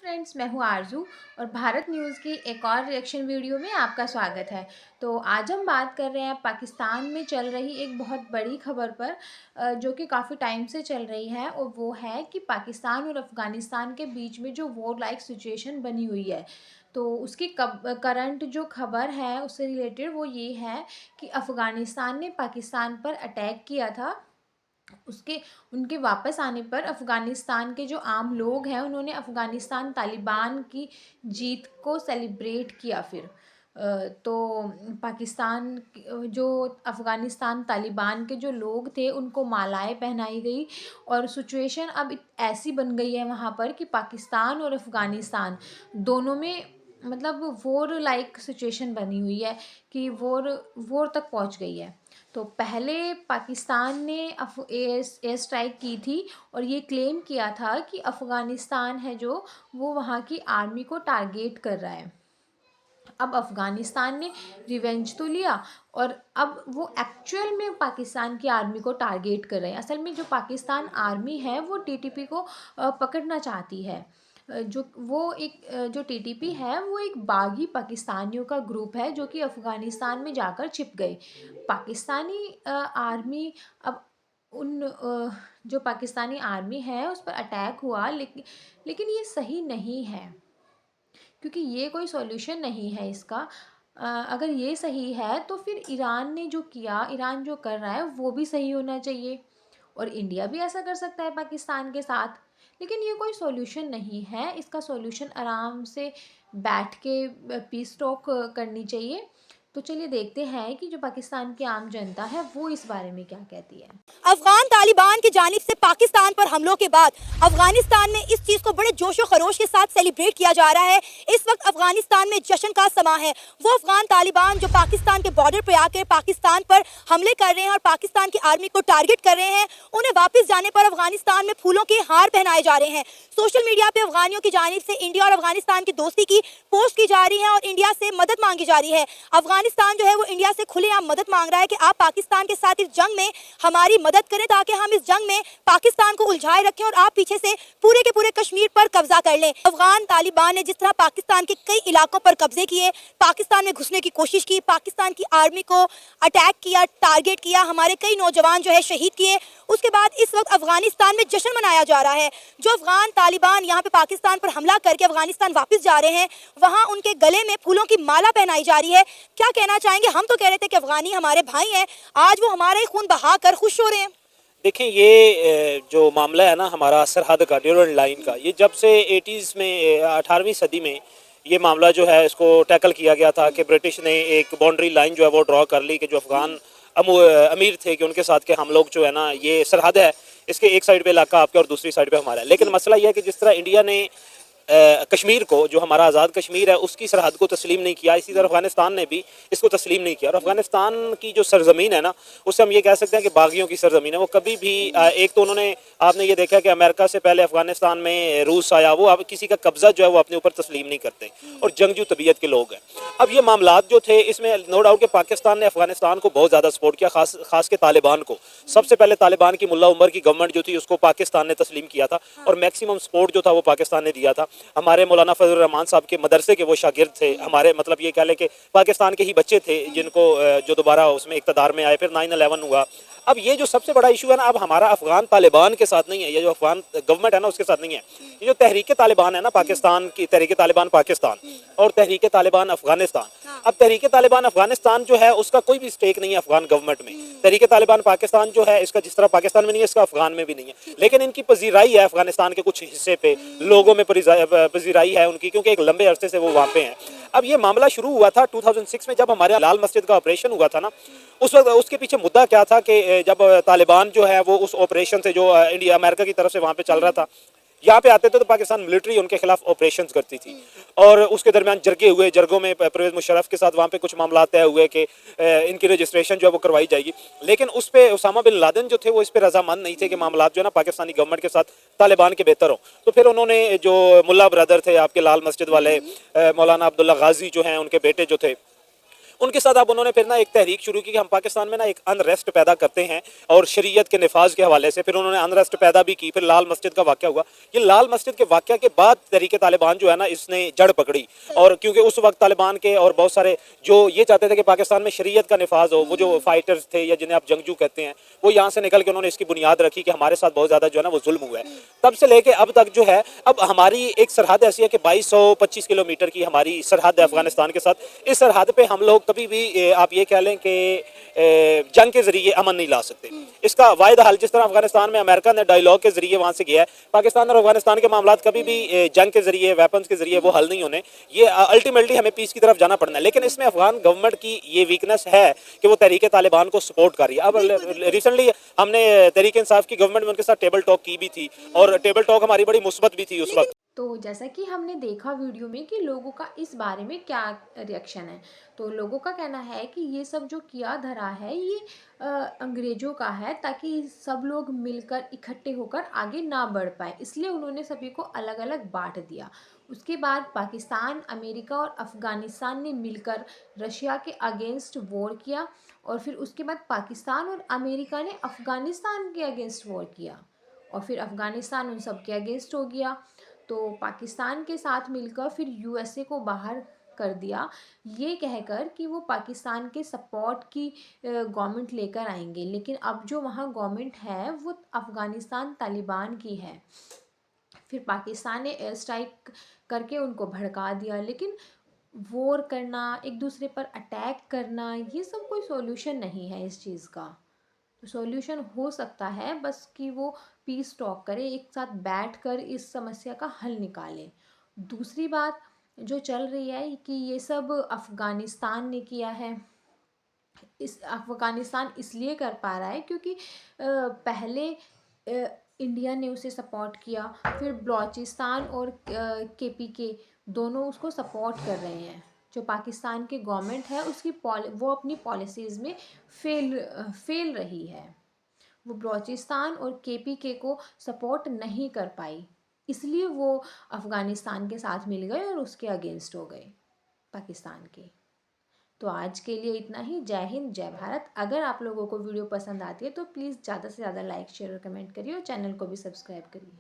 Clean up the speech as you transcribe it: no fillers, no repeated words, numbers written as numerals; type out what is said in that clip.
Friends, मैं हूँ आरज़ू और भारत न्यूज़ की एक और रिएक्शन वीडियो में आपका स्वागत है। तो आज हम बात कर रहे हैं पाकिस्तान में चल रही एक बहुत बड़ी खबर पर, जो कि काफ़ी टाइम से चल रही है, और वो है कि पाकिस्तान और अफ़गानिस्तान के बीच में जो वॉर लाइक सिचुएशन बनी हुई है। तो उसकी करंट जो खबर है उससे रिलेटेड वो ये है कि अफ़गानिस्तान ने पाकिस्तान पर अटैक किया था। उसके उनके वापस आने पर अफ़गानिस्तान के जो आम लोग हैं उन्होंने अफ़गानिस्तान तालिबान की जीत को सेलिब्रेट किया फिर। तो पाकिस्तान जो अफ़गानिस्तान तालिबान के जो लोग थे उनको मालाएं पहनाई गई, और सिचुएशन अब ऐसी बन गई है वहाँ पर कि पाकिस्तान और अफ़गानिस्तान दोनों में मतलब वॉर लाइक सिचुएशन बनी हुई है कि वॉर वॉर तक पहुँच गई है। तो पहले पाकिस्तान ने एयर स्ट्राइक की थी और ये क्लेम किया था कि अफ़गानिस्तान है जो वो वहाँ की आर्मी को टारगेट कर रहा है। अब अफ़गानिस्तान ने रिवेंज तो लिया, और अब वो एक्चुअल में पाकिस्तान की आर्मी को टारगेट कर रहे हैं। असल में जो पाकिस्तान आर्मी है वो टीटीपी को पकड़ना चाहती है। जो टीटीपी है वो एक बागी पाकिस्तानियों का ग्रुप है जो कि अफ़गानिस्तान में जाकर छिप गए। पाकिस्तानी आर्मी अब जो पाकिस्तानी आर्मी है उस पर अटैक हुआ, लेकिन ये सही नहीं है, क्योंकि ये कोई सॉल्यूशन नहीं है इसका। अगर ये सही है तो फिर ईरान ने जो किया, ईरान जो कर रहा है वो भी सही होना चाहिए, और इंडिया भी ऐसा कर सकता है पाकिस्तान के साथ। लेकिन ये कोई सॉल्यूशन नहीं है, इसका सॉल्यूशन आराम से बैठ के पीस टॉक करनी चाहिए। तो चलिए देखते हैं कि जो पाकिस्तान की आम जनता है वो इस बारे में क्या कहती है। अफगान तालिबान की जानिब से पाकिस्तान पर हमलों के बाद अफगानिस्तान में इस चीज़ को बड़े जोशो खरोश के साथ सेलिब्रेट किया जा रहा है। इस वक्त अफगानिस्तान में जश्न का समा है। वो अफगान तालिबान जो पाकिस्तान के बॉर्डर पर आकर पाकिस्तान पर हमले कर रहे हैं और पाकिस्तान की आर्मी को टारगेट कर रहे हैं, उन्हें वापस जाने पर अफगानिस्तान में फूलों के हार पहनाए जा रहे हैं। सोशल मीडिया पर अफगानियों की जानिब से इंडिया और अफगानिस्तान की दोस्ती की पोस्ट की जा रही है और इंडिया से मदद मांगी जा रही है। अफगानिस्तान जो है वो इंडिया से खुलेआम मदद मांग रहा है कि आप पाकिस्तान के साथ इस जंग में हमारी मदद करें ताकि हम इस जंग में पाकिस्तान को उलझाए रखें और आप पीछे से पूरे के पूरे कश्मीर पर कब्जा कर लें। अफगान तालिबान ने जिस तरह पाकिस्तान के कई इलाकों पर कब्जे किए, पाकिस्तान में घुसने की कोशिश की, पाकिस्तान की आर्मी को अटैक किया, टारगेट किया, हमारे कई नौजवान जो है शहीद किए, उसके बाद इस वक्त अफगानिस्तान में जश्न मनाया जा रहा है। जो अफगान तालिबान यहाँ पे पाकिस्तान पर हमला करके अफगानिस्तान वापस जा रहे हैं, वहाँ उनके गले में फूलों की माला पहनाई जा रही है। क्या कहना चाहेंगे? हम तो कह रहे थे कि अफगानी हमारे भाई हैं, आज वो हमारा ही खून बहा कर खुश हो रहे हैं। देखिए ये जो मामला है ना हमारा सरहद का, ड्यूरल लाइन का, ये जब से 80s में 18वीं सदी में ये मामला जो है इसको टैकल किया गया था कि ब्रिटिश ने एक बाउंड्री लाइन जो है वो ड्रॉ कर ली कि जो अफगान अमीर थे कि उनके साथ के हम लोग जो है ना, ये सरहद है, इसके एक साइड पे इलाका आपके और दूसरी साइड पे हमारा है। लेकिन मसला यह है कि जिस तरह इंडिया ने कश्मीर को, जो हमारा आज़ाद कश्मीर है, उसकी सरहद को तस्लीम नहीं किया, इसी तरह अफगानिस्तान ने भी इसको तस्लीम नहीं किया। और अफगानिस्तान की जो सरजमीन है ना, उससे हम ये कह सकते हैं कि बागियों की सरजमीन है। वो कभी भी एक तो उन्होंने, आपने ये देखा कि अमेरिका से पहले अफगानिस्तान में रूस आया, वो अब किसी का कब्जा जो है वो अपने ऊपर तस्लीम नहीं करते और जंगजू तबीयत के लोग हैं। अब ये मामलात जो थे इसमें नो डाउट कि पाकिस्तान ने अफगानिस्तान को बहुत ज़्यादा सपोर्ट किया, खास के तालिबान को। सबसे पहले तालिबान की मुल्ला उमर की गवर्नमेंट जो थी उसको पाकिस्तान ने तस्लीम किया था और मैक्सिमम सपोर्ट जो था वो पाकिस्तान ने दिया था। हमारे मौलाना फजल रहमान साहब के मदरसे के वो शागिर्द थे, हमारे मतलब ये कह लें कि पाकिस्तान के ही बच्चे थे जिनको जो दोबारा उसमें इक़्तिदार में आए, फिर 9/11 हुआ। अब ये जो सबसे बड़ा इशू है ना, अब हमारा अफगान तालिबान के साथ नहीं है, ये जो अफगान गवर्नमेंट है ना उसके साथ नहीं है। ये जो तहरीक तालिबान है ना, पाकिस्तान की तहरीक तालिबान पाकिस्तान और तहरीक तालिबान अफगानिस्तान, अब तहरीक तालिबान अफगानिस्तान जो है उसका कोई भी स्टेक नहीं है अफगान गवर्नमेंट में। तहरीक तालिबान पाकिस्तान जो है, इसका जिस तरह पाकिस्तान में नहीं है, इसका अफगान में भी नहीं है। लेकिन इनकी पजीराई है अफगानिस्तान के कुछ हिस्से पे, लोगों में पजीराई है उनकी, क्योंकि एक लंबे अरसे से वो वहाँ पे हैं। अब ये मामला शुरू हुआ था 2006 में, जब हमारे लाल मस्जिद का ऑपरेशन हुआ था ना, उस वक्त उसके पीछे मुद्दा क्या था कि जब तालिबान जो है वो उस ऑपरेशन से जो इंडिया अमेरिका की तरफ से वहाँ पे चल रहा था, यहाँ पे आते थे तो पाकिस्तान मिलिट्री उनके खिलाफ ऑपरेशंस करती थी। और उसके दरमियान जरगे हुए, जरगों में परवेज़ मुशर्रफ के साथ वहाँ पे कुछ मामला तय हुए कि इनकी रजिस्ट्रेशन जो है वो करवाई जाएगी। लेकिन उस पर उसामा बिन लादेन जो थे वो इस पर रजामंद नहीं थे कि मामला जो है ना पाकिस्तानी गवर्नमेंट के साथ तालिबान के बेहतर हो। तो फिर उन्होंने जो मुल्ला ब्रदर थे आपके लाल मस्जिद वाले, मौलाना अब्दुल्ला गाजी जो हैं, उनके बेटे जो थे, उनके साथ अब उन्होंने फिर ना एक तहरीक शुरू की कि हम पाकिस्तान में ना एक अनरेस्ट पैदा करते हैं और शरीयत के नफाज के हवाले से फिर उन्होंने अनरेस्ट पैदा भी की। फिर लाल मस्जिद का वाक़या हुआ। ये लाल मस्जिद के वाक़या के बाद तहरीक तालिबान जो है ना इसने जड़ पकड़ी, और क्योंकि उस वक्त तालिबान के और बहुत सारे जो ये चाहते थे कि पाकिस्तान में शरीयत का नफाज हो, वो जो फाइटर्स थे या जिन्हें आप जंगजू कहते हैं, वो यहाँ से निकल के उन्होंने इसकी बुनियाद रखी कि हमारे साथ बहुत ज़्यादा जो है ना वो जुल्म हुआ है। तब से लेके अब तक जो है, अब हमारी एक सरहद ऐसी है कि 2225 किलोमीटर की हमारी सरहद है अफगानिस्तान के साथ। इस सरहद पे हम लोग कभी भी आप ये कह लें कि जंग के जरिए अमन नहीं ला सकते। इसका वायद हल जिस तरह अफगानिस्तान में अमेरिका ने डायलॉग के जरिए वहां से गया है, पाकिस्तान और अफगानिस्तान के मामला कभी भी जंग के जरिए, वेपन्स के जरिए वो हल नहीं होने। ये अल्टीमेटली हमें पीस की तरफ जाना पड़ना है। लेकिन इसमें अफगान गवर्नमेंट की ये वीकनेस है कि वो तहरीक तालिबान को सपोर्ट कर रही है। अब रिसेंटली हमने तहरीक इंसाफ की गवर्नमेंट में उनके साथ टेबल टॉक की भी थी, और टेबल टॉक हमारी बड़ी मुस्बत भी थी उस वक्त। तो जैसा कि हमने देखा वीडियो में कि लोगों का इस बारे में क्या रिएक्शन है, तो लोगों का कहना है कि ये सब जो किया धरा है ये अंग्रेज़ों का है, ताकि सब लोग मिलकर इकट्ठे होकर आगे ना बढ़ पाए, इसलिए उन्होंने सभी को अलग अलग बांट दिया। उसके बाद पाकिस्तान, अमेरिका और अफ़गानिस्तान ने मिलकर रशिया के अगेंस्ट वॉर किया, और फिर उसके बाद पाकिस्तान और अमेरिका ने अफ़गानिस्तान के अगेंस्ट वॉर किया, और फिर अफ़गानिस्तान उन सब के अगेंस्ट हो गया। तो पाकिस्तान के साथ मिलकर फिर यूएसए को बाहर कर दिया, ये कहकर कि वो पाकिस्तान के सपोर्ट की गवर्नमेंट लेकर आएंगे। लेकिन अब जो वहाँ गवर्नमेंट है वो अफ़गानिस्तान तालिबान की है। फिर पाकिस्तान ने एयर स्ट्राइक करके उनको भड़का दिया। लेकिन वॉर करना, एक दूसरे पर अटैक करना, ये सब कोई सॉल्यूशन नहीं है इस चीज़ का। सॉल्यूशन हो सकता है बस कि वो पीस टॉक करें, एक साथ बैठकर इस समस्या का हल निकालें। दूसरी बात जो चल रही है कि ये सब अफ़गानिस्तान ने किया है। इस अफ़गानिस्तान इसलिए कर पा रहा है क्योंकि पहले इंडिया ने उसे सपोर्ट किया, फिर बलूचिस्तान और केपीके दोनों उसको सपोर्ट कर रहे हैं। जो पाकिस्तान की गवर्नमेंट है उसकी वो अपनी पॉलिसीज़ में फेल रही है। वो बलूचिस्तान और केपीके को सपोर्ट नहीं कर पाई, इसलिए वो अफ़गानिस्तान के साथ मिल गए और उसके अगेंस्ट हो गए पाकिस्तान के। तो आज के लिए इतना ही। जय हिंद, जय भारत। अगर आप लोगों को वीडियो पसंद आती है तो प्लीज़ ज़्यादा से ज़्यादा लाइक, शेयर और कमेंट करिए, और चैनल को भी सब्सक्राइब करिए।